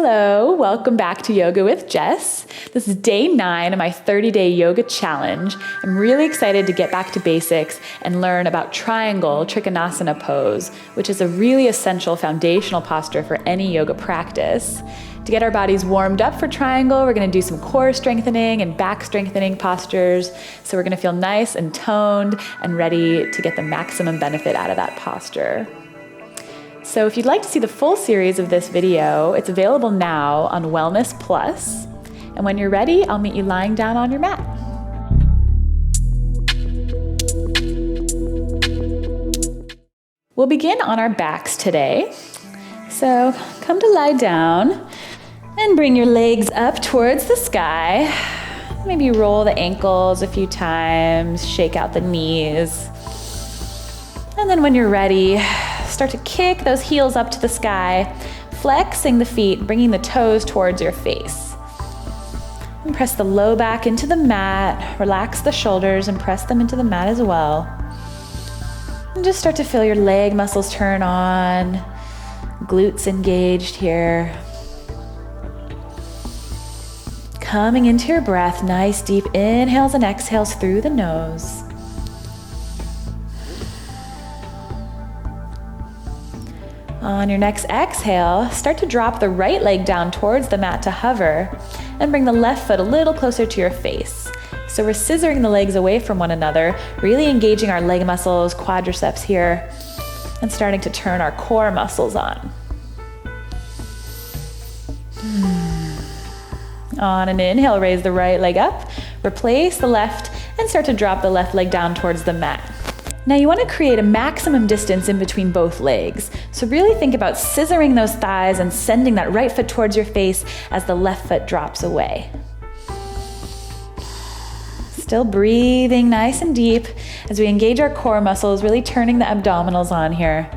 Hello, welcome back to Yoga with Jess. This is day 9 of my 30-day yoga challenge. I'm really excited to get back to basics and learn about triangle Trikonasana pose, which is a really essential foundational posture for any yoga practice. To get our bodies warmed up for triangle, we're going to do some core strengthening and back strengthening postures. So we're going to feel nice and toned and ready to get the maximum benefit out of that posture. So if you'd like to see the full series of this video, it's available now on WellnessPLUS. And when you're ready, I'll meet you lying down on your mat. We'll begin on our backs today. So come to lie down and bring your legs up towards the sky. Maybe roll the ankles a few times, shake out the knees. And then when you're ready, start to kick those heels up to the sky, flexing the feet, bringing the toes towards your face. And press the low back into the mat, relax the shoulders and press them into the mat as well. And just start to feel your leg muscles turn on, glutes engaged here. Coming into your breath, nice deep inhales and exhales through the nose. On your next exhale, start to drop the right leg down towards the mat to hover and bring the left foot a little closer to your face. So we're scissoring the legs away from one another, really engaging our leg muscles, quadriceps here, and starting to turn our core muscles on. On an inhale, raise the right leg up, replace the left, and start to drop the left leg down towards the mat. Now you want to create a maximum distance in between both legs. So really think about scissoring those thighs and sending that right foot towards your face as the left foot drops away. Still breathing nice and deep as we engage our core muscles, really turning the abdominals on here.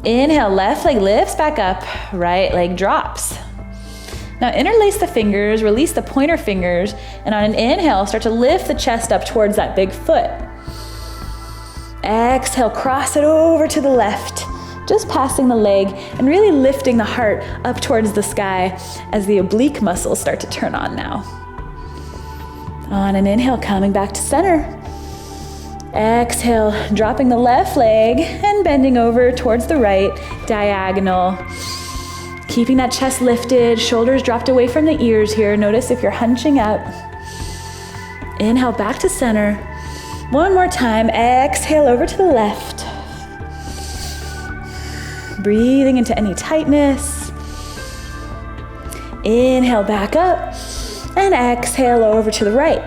Inhale, left leg lifts back up, right leg drops. Now interlace the fingers, release the pointer fingers, and on an inhale, start to lift the chest up towards that big foot. Exhale, cross it over to the left, just passing the leg and really lifting the heart up towards the sky as the oblique muscles start to turn on now. On an inhale, coming back to center. Exhale, dropping the left leg and bending over towards the right, diagonal. Keeping that chest lifted, shoulders dropped away from the ears here. Notice if you're hunching up. Inhale, back to center. One more time, exhale over to the left. Breathing into any tightness. Inhale back up and exhale over to the right.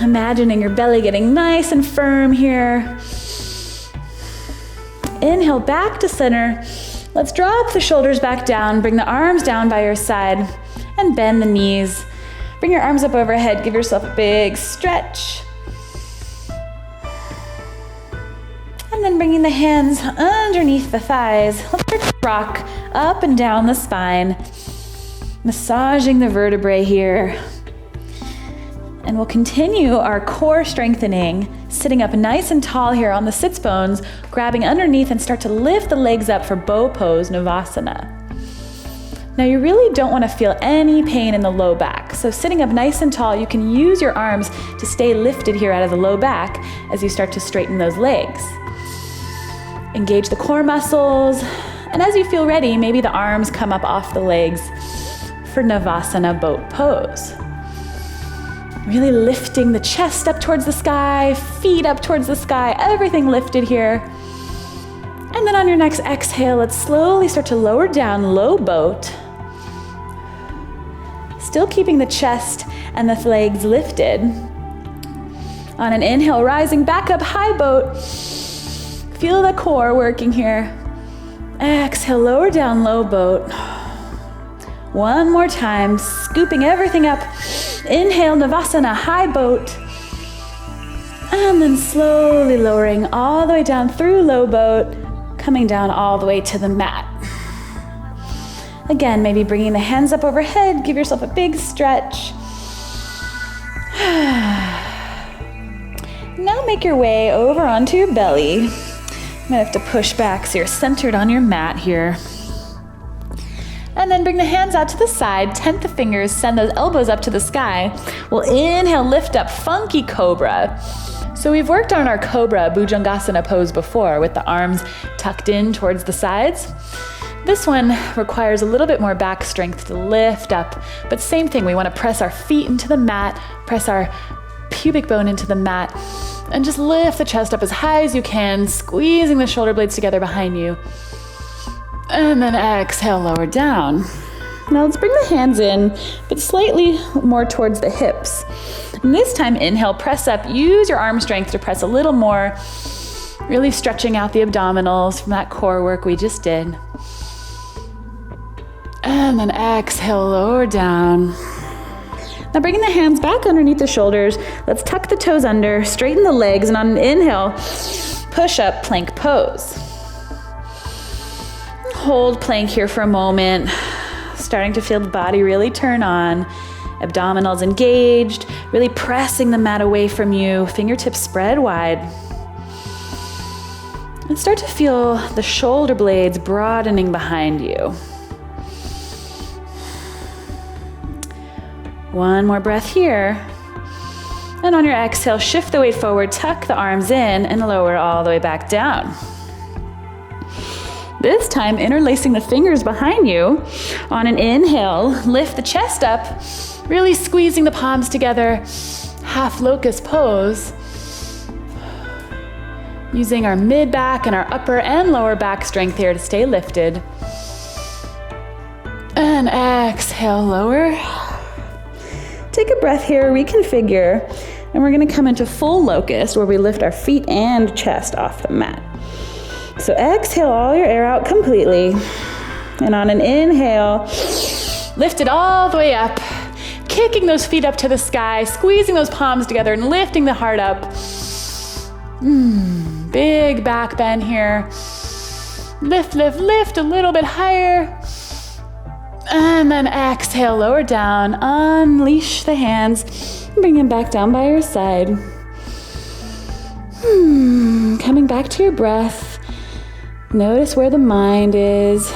Imagining your belly getting nice and firm here. Inhale back to center. Let's drop the shoulders back down, bring the arms down by your side and bend the knees. Bring your arms up overhead, give yourself a big stretch. And then bringing the hands underneath the thighs. Let's start to rock up and down the spine, massaging the vertebrae here. And we'll continue our core strengthening, sitting up nice and tall here on the sits bones, grabbing underneath and start to lift the legs up for bow pose, Savasana. Now you really don't want to feel any pain in the low back. So sitting up nice and tall, you can use your arms to stay lifted here out of the low back as you start to straighten those legs. Engage the core muscles, and as you feel ready, maybe the arms come up off the legs for Navasana boat pose. Really lifting the chest up towards the sky, feet up towards the sky, everything lifted here. And then on your next exhale, let's slowly start to lower down, low boat. Still keeping the chest and the legs lifted. On an inhale, rising back up, high boat. Feel the core working here. Exhale, lower down, low boat. One more time, scooping everything up. Inhale, Navasana, high boat. And then slowly lowering all the way down through low boat, coming down all the way to the mat. Again, maybe bringing the hands up overhead, give yourself a big stretch. Now make your way over onto your belly. might have to push back so you're centered on your mat here. And then bring the hands out to the side, tent the fingers, send those elbows up to the sky. We'll inhale, lift up, funky cobra. So we've worked on our cobra Bhujangasana pose before with the arms tucked in towards the sides. This one requires a little bit more back strength to lift up, but same thing, we want to press our feet into the mat, press our pubic bone into the mat, and just lift the chest up as high as you can, squeezing the shoulder blades together behind you. And then exhale, lower down. Now let's bring the hands in, but slightly more towards the hips. And this time, inhale, press up, use your arm strength to press a little more, really stretching out the abdominals from that core work we just did. And then exhale, lower down. Now bringing the hands back underneath the shoulders, let's tuck the toes under, straighten the legs, and on an inhale, push up, plank pose. Hold plank here for a moment, starting to feel the body really turn on, abdominals engaged, really pressing the mat away from you, fingertips spread wide. And start to feel the shoulder blades broadening behind you. One more breath here. And on your exhale, shift the weight forward, tuck the arms in, and lower all the way back down. This time, interlacing the fingers behind you. On an inhale, lift the chest up, really squeezing the palms together, half locust pose. Using our mid back and our upper and lower back strength here to stay lifted. And exhale, lower. Take a breath here, reconfigure, and we're gonna come into full locust where we lift our feet and chest off the mat. So exhale all your air out completely. And on an inhale, lift it all the way up, kicking those feet up to the sky, squeezing those palms together and lifting the heart up. Big back bend here. Lift, lift, lift a little bit higher. And then exhale, lower down, unleash the hands, bring them back down by your side. Coming back to your breath, notice where the mind is.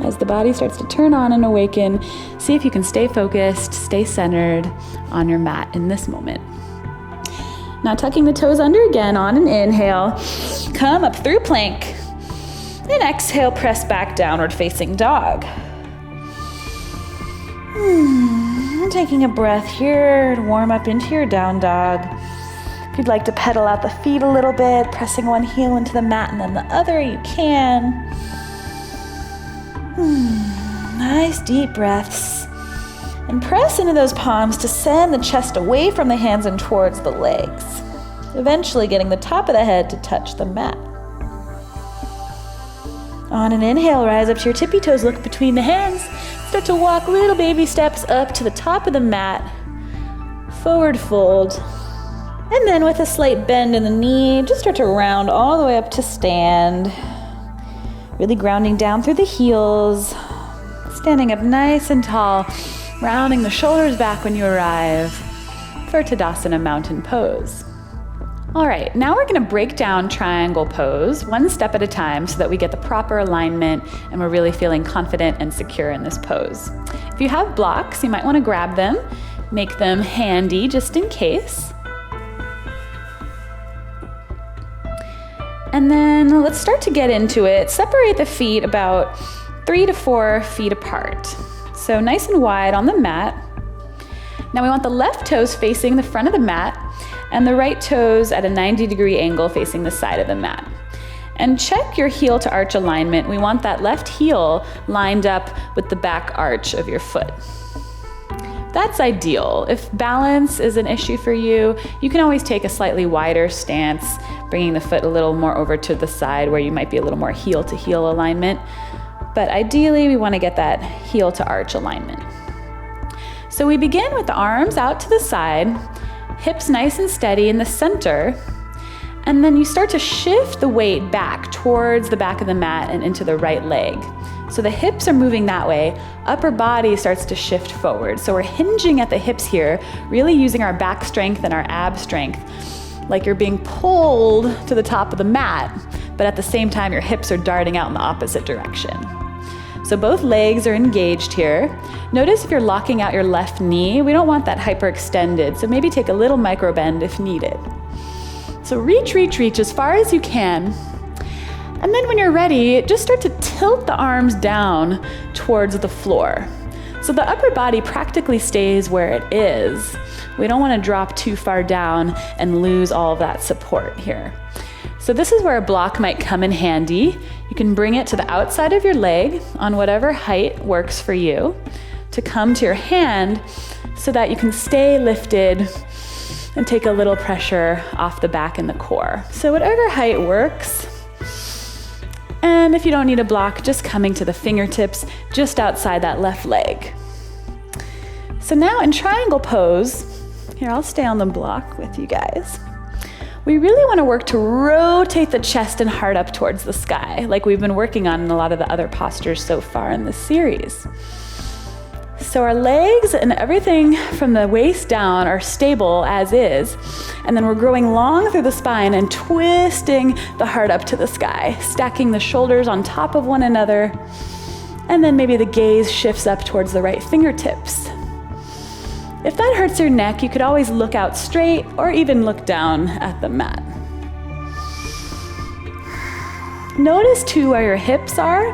As the body starts to turn on and awaken, see if you can stay focused, stay centered on your mat in this moment. Now tucking the toes under again on an inhale, come up through plank, and exhale, press back downward facing dog. Taking a breath here to warm up into your down dog. If you'd like to pedal out the feet a little bit, pressing one heel into the mat and then the other, you can. Nice deep breaths. And press into those palms to send the chest away from the hands and towards the legs, eventually getting the top of the head to touch the mat. On an inhale, rise up to your tippy toes, look between the hands. Start to walk little baby steps up to the top of the mat, forward fold. And then with a slight bend in the knee, just start to round all the way up to stand. Really grounding down through the heels, standing up nice and tall, rounding the shoulders back when you arrive for Tadasana Mountain Pose. All right, now we're gonna break down triangle pose one step at a time so that we get the proper alignment and we're really feeling confident and secure in this pose. If you have blocks, you might wanna grab them, make them handy just in case. And then let's start to get into it. Separate the feet about 3 to 4 feet apart. So nice and wide on the mat. Now we want the left toes facing the front of the mat and the right toes at a 90-degree angle facing the side of the mat. And check your heel to arch alignment. We want that left heel lined up with the back arch of your foot. That's ideal. If balance is an issue for you, you can always take a slightly wider stance, bringing the foot a little more over to the side where you might be a little more heel to heel alignment. But ideally, we want to get that heel to arch alignment. So we begin with the arms out to the side, hips nice and steady in the center, and then you start to shift the weight back towards the back of the mat and into the right leg. So the hips are moving that way, upper body starts to shift forward. So we're hinging at the hips here, really using our back strength and our ab strength, like you're being pulled to the top of the mat but at the same time, your hips are darting out in the opposite direction. So both legs are engaged here. Notice if you're locking out your left knee, we don't want that hyperextended, so maybe take a little micro bend if needed. So reach as far as you can. And then when you're ready, just start to tilt the arms down towards the floor. So the upper body practically stays where it is. We don't want to drop too far down and lose all of that support here. So this is where a block might come in handy. You can bring it to the outside of your leg on whatever height works for you to come to your hand so that you can stay lifted and take a little pressure off the back and the core. So whatever height works. And if you don't need a block, just coming to the fingertips just outside that left leg. So now in triangle pose, here I'll stay on the block with you guys. We really want to work to rotate the chest and heart up towards the sky, like we've been working on in a lot of the other postures so far in this series. So our legs and everything from the waist down are stable as is, and then we're growing long through the spine and twisting the heart up to the sky, stacking the shoulders on top of one another, and then maybe the gaze shifts up towards the right fingertips. If that hurts your neck, you could always look out straight or even look down at the mat. Notice too where your hips are.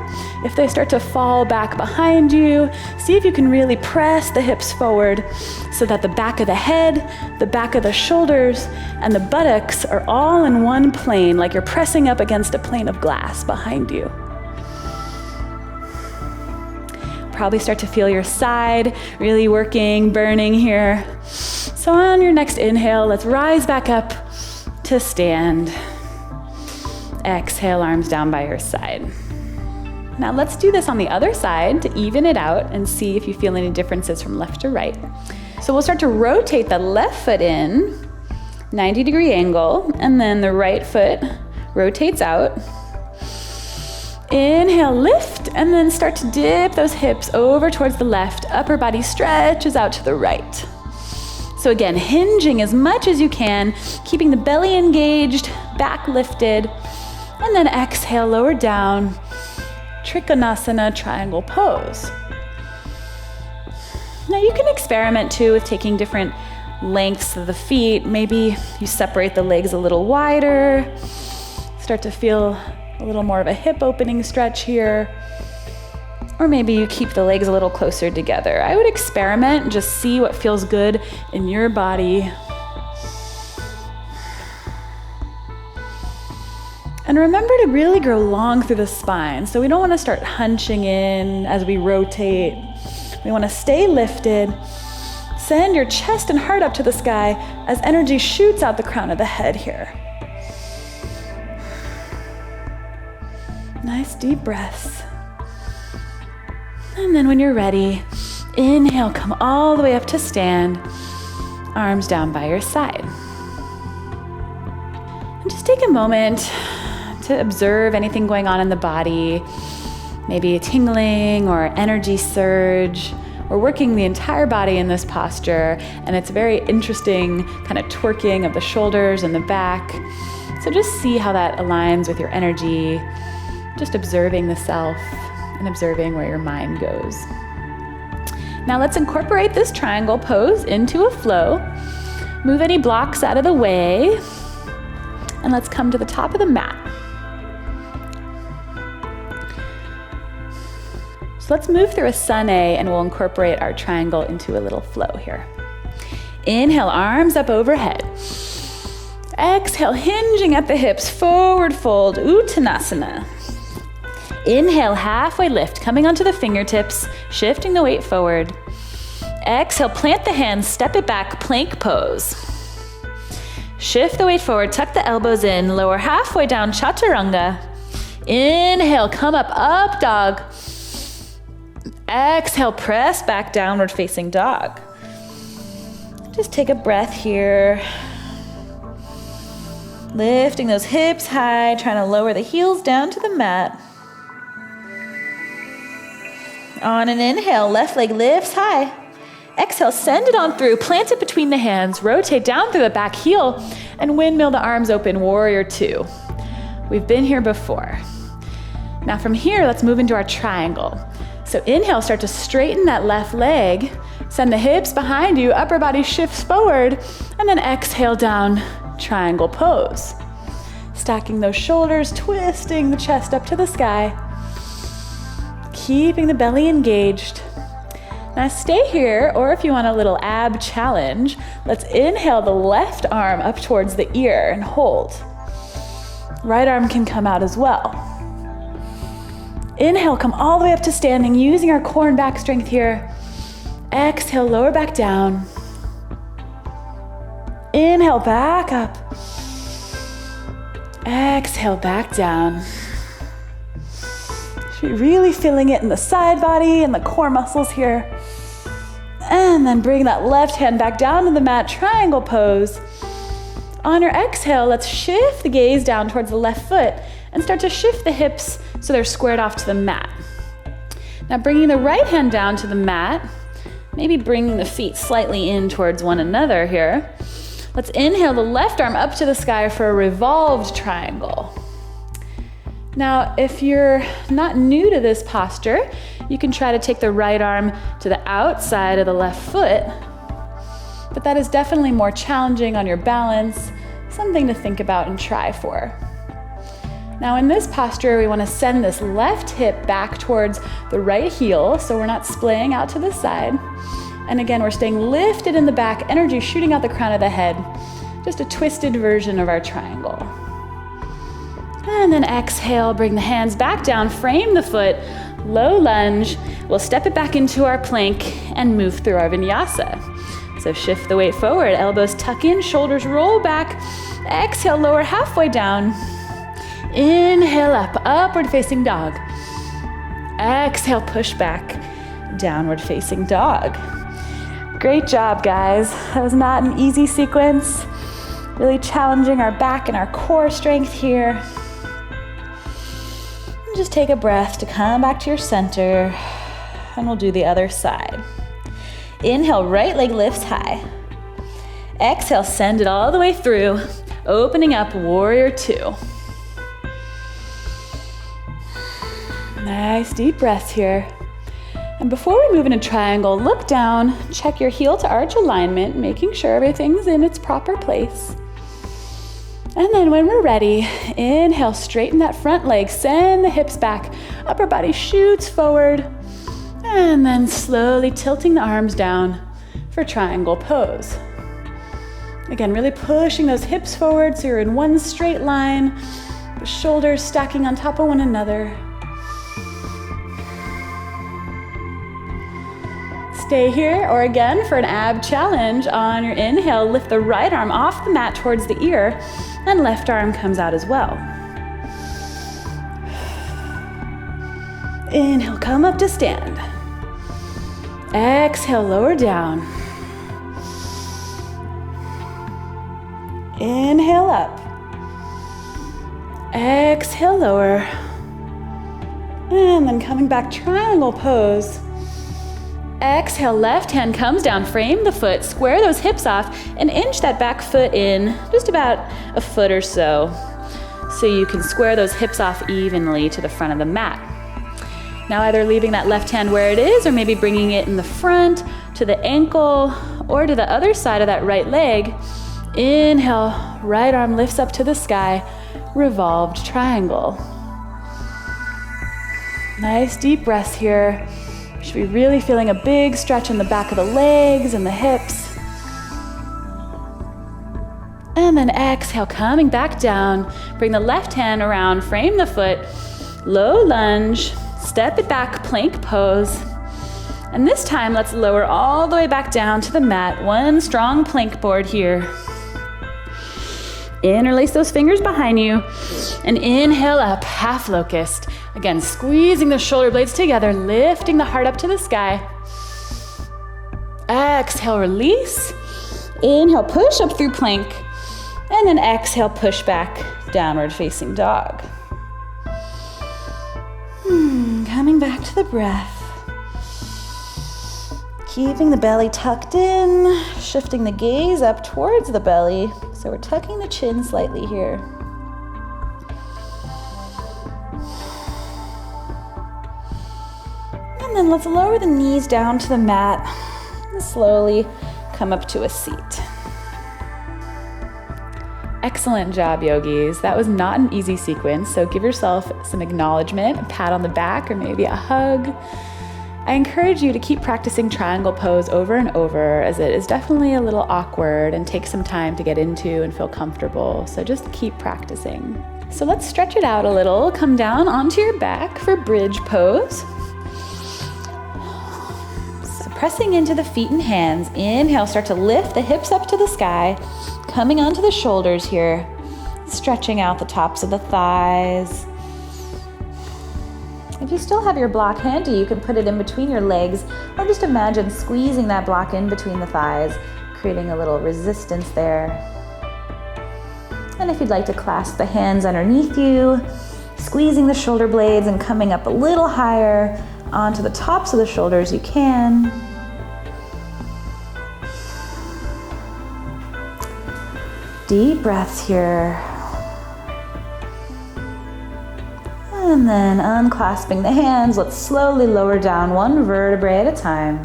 If they start to fall back behind you, see if you can really press the hips forward so that the back of the head, the back of the shoulders, and the buttocks are all in one plane, like you're pressing up against a plane of glass behind you. Probably start to feel your side really working, burning here. So on your next inhale, let's rise back up to stand. Exhale, arms down by your side. Now let's do this on the other side to even it out and see if you feel any differences from left to right. So we'll start to rotate the left foot in, 90-degree angle, and then the right foot rotates out. Inhale, lift, and then start to dip those hips over towards the left. Upper body stretches out to the right. So again, hinging as much as you can, keeping the belly engaged, back lifted, and then exhale, lower down, Trikonasana triangle pose. Now you can experiment too with taking different lengths of the feet. Maybe you separate the legs a little wider, start to feel a little more of a hip opening stretch here. Or maybe you keep the legs a little closer together. I would experiment and just see what feels good in your body. And remember to really grow long through the spine. So we don't want to start hunching in as we rotate. We want to stay lifted. Send your chest and heart up to the sky as energy shoots out the crown of the head here. Nice deep breaths. And then when you're ready, inhale, come all the way up to stand, arms down by your side. And just take a moment to observe anything going on in the body, maybe a tingling or energy surge. We're working the entire body in this posture, and it's a very interesting kind of twerking of the shoulders and the back. So just see how that aligns with your energy, just observing the self and observing where your mind goes. Now let's incorporate this triangle pose into a flow. Move any blocks out of the way, and let's come to the top of the mat. So let's move through a sun A, and we'll incorporate our triangle into a little flow here. Inhale, arms up overhead. Exhale, hinging at the hips, forward fold, Uttanasana. Inhale, halfway lift, coming onto the fingertips, shifting the weight forward. Exhale, plant the hands, step it back, plank pose. Shift the weight forward, tuck the elbows in, lower halfway down, Chaturanga. Inhale, come up dog. Exhale, press back, downward facing dog. Just take a breath here. Lifting those hips high, trying to lower the heels down to the mat. On an inhale, left leg lifts high. Exhale, send it on through, plant it between the hands, rotate down through the back heel, and windmill the arms open, warrior two. We've been here before. Now from here, let's move into our triangle. So inhale, start to straighten that left leg. Send the hips behind you, upper body shifts forward, and then exhale down, triangle pose. Stacking those shoulders, twisting the chest up to the sky. Keeping the belly engaged. Now stay here, or if you want a little ab challenge, let's inhale the left arm up towards the ear and hold. Right arm can come out as well. Inhale, come all the way up to standing, using our core and back strength here. Exhale, lower back down. Inhale, back up. Exhale, back down. Should be really feeling it in the side body and the core muscles here. And then bring that left hand back down to the mat, triangle pose. On your exhale, let's shift the gaze down towards the left foot and start to shift the hips so they're squared off to the mat. Now bringing the right hand down to the mat, maybe bringing the feet slightly in towards one another here. Let's inhale the left arm up to the sky for a revolved triangle. Now, if you're not new to this posture, you can try to take the right arm to the outside of the left foot, but that is definitely more challenging on your balance, something to think about and try for. Now in this posture, we want to send this left hip back towards the right heel, so we're not splaying out to the side. And again, we're staying lifted in the back, energy shooting out the crown of the head. Just a twisted version of our triangle. And then exhale, bring the hands back down, frame the foot, low lunge. We'll step it back into our plank and move through our vinyasa. So shift the weight forward, elbows tuck in, shoulders roll back. Exhale, lower halfway down. Inhale up, upward facing dog. Exhale, push back, downward facing dog. Great job, guys. That was not an easy sequence. Really challenging our back and our core strength here. And just take a breath to come back to your center, and we'll do the other side. Inhale, right leg lifts high. Exhale, send it all the way through, opening up, warrior two. Nice deep breaths here. And before we move into triangle, look down, check your heel to arch alignment, making sure everything's in its proper place. And then when we're ready, inhale, straighten that front leg, send the hips back, upper body shoots forward, and then slowly tilting the arms down for triangle pose. Again, really pushing those hips forward so you're in one straight line, the shoulders stacking on top of one another. Stay here, or again, for an ab challenge, on your inhale, lift the right arm off the mat towards the ear, and left arm comes out as well. Inhale, come up to stand. Exhale, lower down. Inhale up. Exhale, lower. And then coming back, triangle pose. Exhale, left hand comes down, frame the foot, square those hips off, and inch that back foot in just about a foot or so you can square those hips off evenly to the front of the mat. Now either leaving that left hand where it is, or maybe bringing it in the front to the ankle or to the other side of that right leg. Inhale, right arm lifts up to the sky, revolved triangle. Nice deep breaths here. You should be really feeling a big stretch in the back of the legs and the hips. And then exhale, coming back down. Bring the left hand around, frame the foot, low lunge, step it back, plank pose. And this time, let's lower all the way back down to the mat. One strong plank board here. Interlace those fingers behind you, and inhale up, half locust. Again, squeezing the shoulder blades together, lifting the heart up to the sky. Exhale, release. Inhale, push up through plank. And then exhale, push back, downward facing dog. Coming back to the breath. Keeping the belly tucked in, shifting the gaze up towards the belly. So we're tucking the chin slightly here. And then let's lower the knees down to the mat and slowly come up to a seat. Excellent job, yogis. That was not an easy sequence, so give yourself some acknowledgement, a pat on the back, or maybe a hug. I encourage you to keep practicing triangle pose over and over, as it is definitely a little awkward and takes some time to get into and feel comfortable, so just keep practicing. So let's stretch it out a little. Come down onto your back for bridge pose. So pressing into the feet and hands. Inhale, start to lift the hips up to the sky. Coming onto the shoulders here, stretching out the tops of the thighs. If you still have your block handy, you can put it in between your legs, or just imagine squeezing that block in between the thighs, creating a little resistance there. And if you'd like to clasp the hands underneath you, squeezing the shoulder blades and coming up a little higher onto the tops of the shoulders, you can. Deep breaths here. And then unclasping the hands, let's slowly lower down one vertebrae at a time.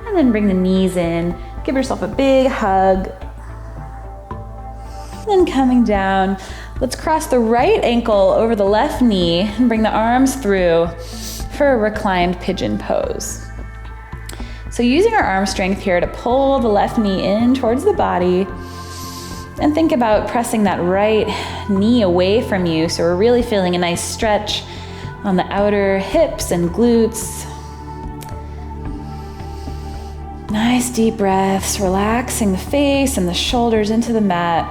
And then bring the knees in. Give yourself a big hug. And then coming down, let's cross the right ankle over the left knee and bring the arms through for a reclined pigeon pose. So using our arm strength here to pull the left knee in towards the body, and think about pressing that right knee away from you, so we're really feeling a nice stretch on the outer hips and glutes. Nice deep breaths, relaxing the face and the shoulders into the mat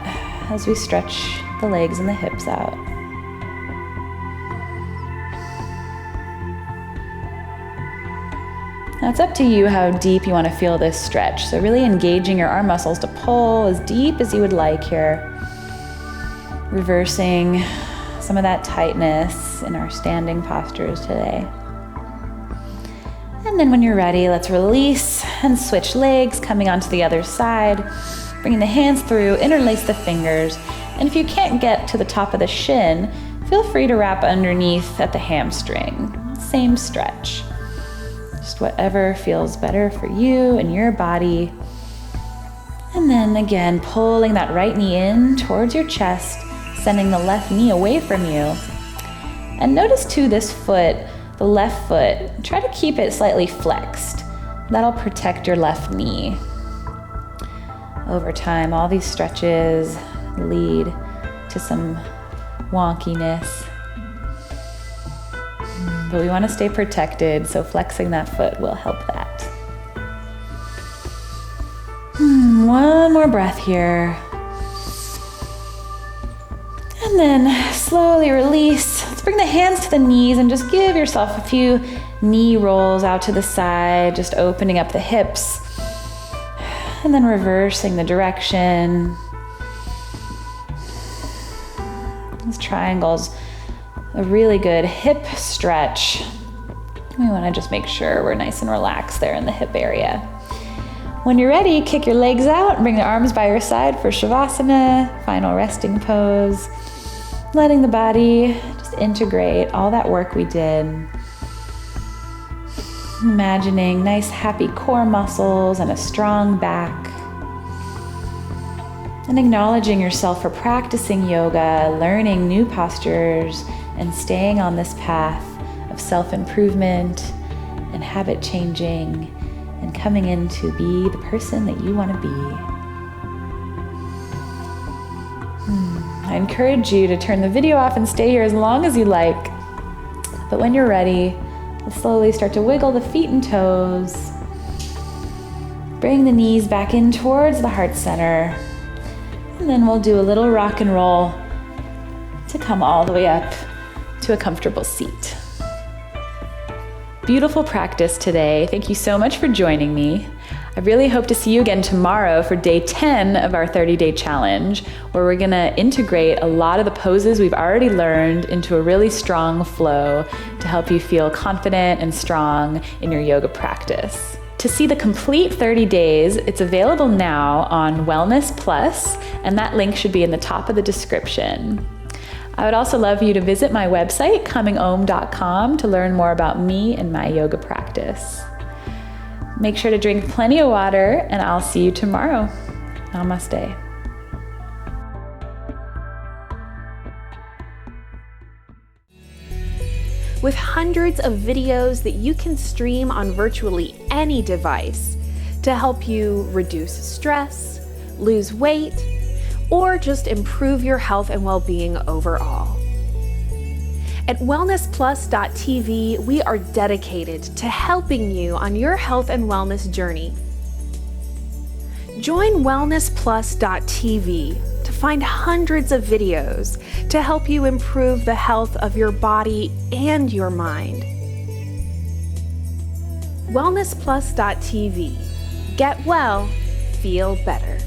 as we stretch the legs and the hips out. Now it's up to you how deep you want to feel this stretch. So really engaging your arm muscles to pull as deep as you would like here. Reversing some of that tightness in our standing postures today. And then when you're ready, let's release and switch legs, coming onto the other side. Bringing the hands through, interlace the fingers. And if you can't get to the top of the shin, feel free to wrap underneath at the hamstring. Same stretch. Just whatever feels better for you and your body. And then again, pulling that right knee in towards your chest, sending the left knee away from you. And notice too this foot, the left foot, try to keep it slightly flexed. That'll protect your left knee. Over time, all these stretches lead to some wonkiness. But we want to stay protected, so flexing that foot will help that. One more breath here. And then slowly release. Let's bring the hands to the knees and just give yourself a few knee rolls out to the side, just opening up the hips. And then reversing the direction. These triangles, a really good hip stretch. We want to just make sure we're nice and relaxed there in the hip area. When you're ready, kick your legs out, bring the arms by your side for Savasana, final resting pose. Letting the body just integrate all that work we did. Imagining nice happy core muscles and a strong back. And acknowledging yourself for practicing yoga, learning new postures, and staying on this path of self-improvement and habit changing and coming in to be the person that you want to be. I encourage you to turn the video off and stay here as long as you like. But when you're ready, slowly start to wiggle the feet and toes. Bring the knees back in towards the heart center. And then we'll do a little rock and roll to come all the way up to a comfortable seat. Beautiful practice today. Thank you so much for joining me. I really hope to see you again tomorrow for day 10 of our 30-day challenge, where we're gonna integrate a lot of the poses we've already learned into a really strong flow to help you feel confident and strong in your yoga practice. To see the complete 30 days, it's available now on WellnessPLUS, and that link should be in the top of the description. I would also love you to visit my website, cominghome.com, to learn more about me and my yoga practice. Make sure to drink plenty of water, and I'll see you tomorrow. Namaste. With hundreds of videos that you can stream on virtually any device to help you reduce stress, lose weight, or just improve your health and well-being overall. At WellnessPLUS.tv, we are dedicated to helping you on your health and wellness journey. Join WellnessPLUS.tv to find hundreds of videos to help you improve the health of your body and your mind. WellnessPLUS.tv. Get well, feel better.